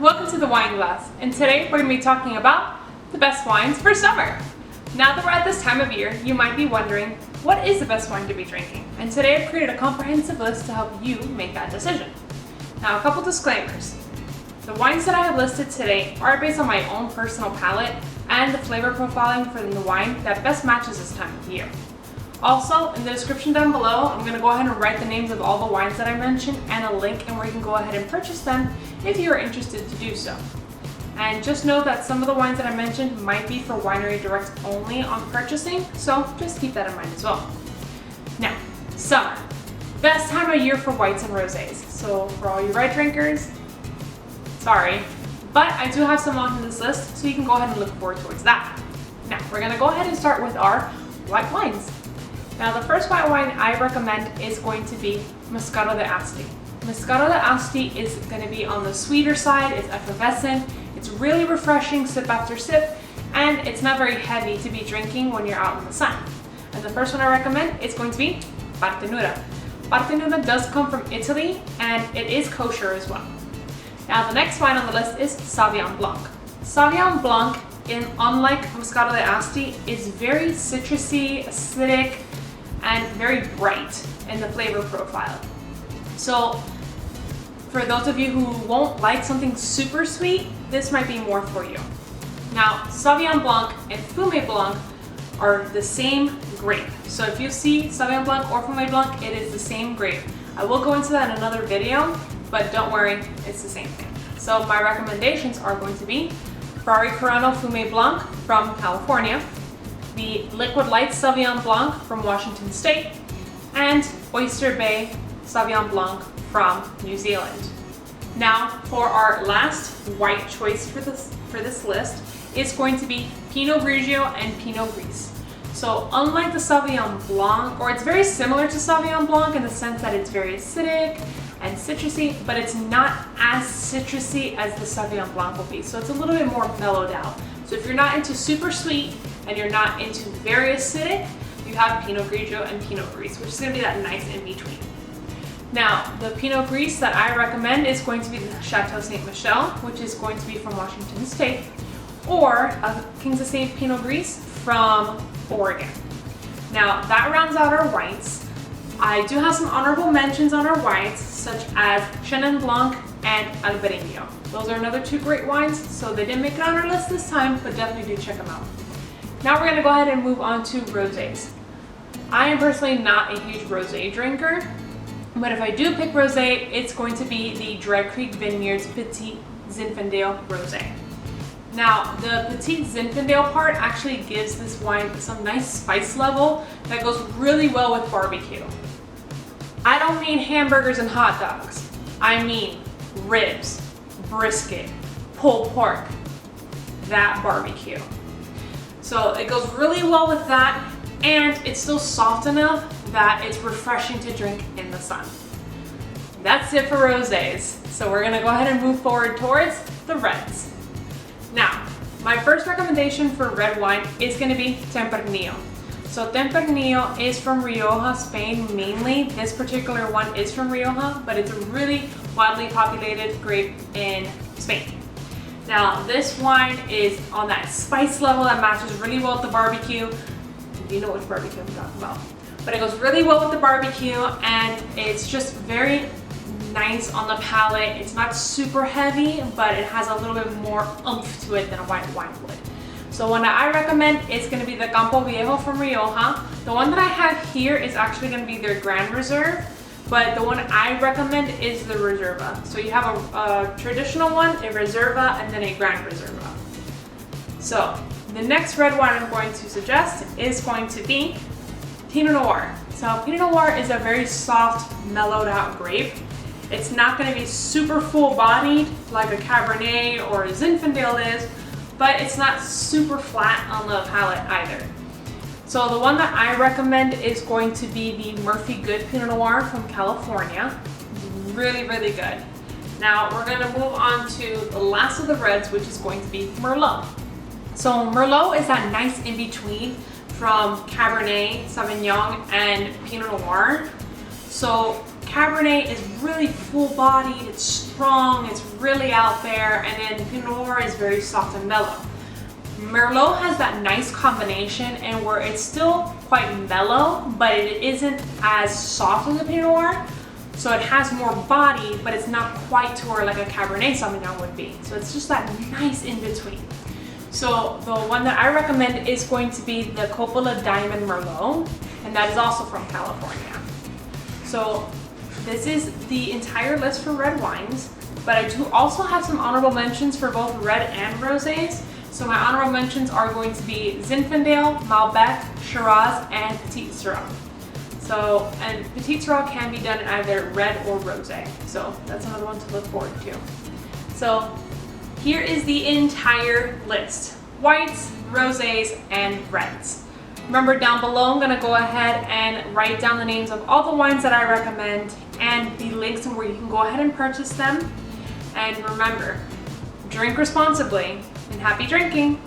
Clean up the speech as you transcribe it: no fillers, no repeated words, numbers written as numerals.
welcome to the Wine Glass, and today we're going to be talking about the best wines for summer. Now that we're at this time of year, you might be wondering, what is the best wine to be drinking? And today I've created a comprehensive list to help you make that decision. Now, a couple disclaimers. The wines that I have listed today are based on my own personal palate and the flavor profiling for the wine that best matches this time of year. Also, in the description down below, I'm going to go ahead and write the names of all the wines that I mentioned and a link and where you can go ahead and purchase them if you are interested to do so. And just know that some of the wines that I mentioned might be for winery direct only on purchasing, so just keep that in mind as well. Now, summer. Best time of year for whites and rosés. So for all you red drinkers, sorry, but I do have some on this list, so you can go ahead and look forward towards that. Now, we're going to go ahead and start with our white wines. Now, the first white wine I recommend is going to be Moscato D Asti. Moscato D Asti is going to be on the sweeter side, it's effervescent, it's really refreshing sip after sip, and it's not very heavy to be drinking when you're out in the sun. And the first one I recommend is going to be Partenura. Partenura does come from Italy, and it is kosher as well. Now, the next wine on the list is Sauvignon Blanc. Sauvignon Blanc, unlike Moscato D Asti, is very citrusy, acidic, and very bright in the flavor profile. So for those of you who won't like something super sweet, this might be more for you. Now, Sauvignon Blanc and Fumé Blanc are the same grape. So if you see Sauvignon Blanc or Fumé Blanc, it is the same grape. I will go into that in another video, but don't worry, it's the same thing. So my recommendations are going to be Ferrari Carrano Fumé Blanc from California, the Liquid Light Sauvignon Blanc from Washington State, and Oyster Bay Sauvignon Blanc from New Zealand. Now, for our last white choice for this list is going to be Pinot Grigio and Pinot Gris. So unlike the Sauvignon Blanc, or it's very similar to Sauvignon Blanc in the sense that it's very acidic and citrusy, but it's not as citrusy as the Sauvignon Blanc will be. So it's a little bit more mellowed out. So if you're not into super sweet and you're not into very acidic, you have Pinot Grigio and Pinot Gris, which is going to be that nice in between. Now, the Pinot Gris that I recommend is going to be the Chateau Ste Michelle, which is going to be from Washington State, or a Kings Estate Pinot Gris from Oregon. Now, that rounds out our whites. I do have some honorable mentions on our whites, such as Chenin Blanc and Albariño. Those are another two great wines, so they didn't make it on our list this time, but definitely do check them out. Now we're going to go ahead and move on to rosés. I am personally not a huge rosé drinker, but if I do pick rosé, it's going to be the Dry Creek Vineyard's Petite Zinfandel Rosé. Now, the Petite Zinfandel part actually gives this wine some nice spice level that goes really well with barbecue. I don't mean hamburgers and hot dogs. I mean ribs, brisket, pulled pork, that barbecue. So it goes really well with that, and it's still soft enough that it's refreshing to drink in the sun. That's it for rosés. So we're gonna go ahead and move forward towards the reds. Now, my first recommendation for red wine is gonna be Tempranillo. So Tempranillo is from Rioja, Spain mainly. This particular one is from Rioja, but it's a really widely populated grape in Spain. Now, this wine is on that spice level that matches really well with the barbecue. You know which barbecue I'm talking about. But it goes really well with the barbecue, and it's just very nice on the palate. It's not super heavy, but it has a little bit more oomph to it than a white wine would. So one that I recommend is going to be the Campo Viejo from Rioja. The one that I have here is actually going to be their Grand Reserve, but the one I recommend is the Reserva. So you have a traditional one, a Reserva, and then a Grand Reserva. So the next red wine I'm going to suggest is going to be Pinot Noir. So Pinot Noir is a very soft, mellowed out grape. It's not going to be super full bodied like a Cabernet or a Zinfandel is, but it's not super flat on the palate either. So the one that I recommend is going to be the Murphy Good Pinot Noir from California. Really, really good. Now we're going to move on to the last of the reds, which is going to be Merlot. So Merlot is that nice in between from Cabernet Sauvignon and Pinot Noir. So Cabernet is really full-bodied, it's strong, it's really out there, and then Pinot Noir is very soft and mellow. Merlot has that nice combination and where it's still quite mellow, but it isn't as soft as a Pinot Noir. So it has more body, but it's not quite to where like a Cabernet Sauvignon would be. So it's just that nice in between. So the one that I recommend is going to be the Coppola Diamond Merlot, and that is also from California. So this is the entire list for red wines, but I do also have some honorable mentions for both red and rosés. So my honorable mentions are going to be Zinfandel, Malbec, Shiraz, and Petite Syrah. So, and Petite Syrah can be done in either red or rosé. So that's another one to look forward to. So here is the entire list. Whites, rosés, and reds. Remember, down below I'm going to go ahead and write down the names of all the wines that I recommend and the links and where you can go ahead and purchase them. And remember, drink responsibly and happy drinking!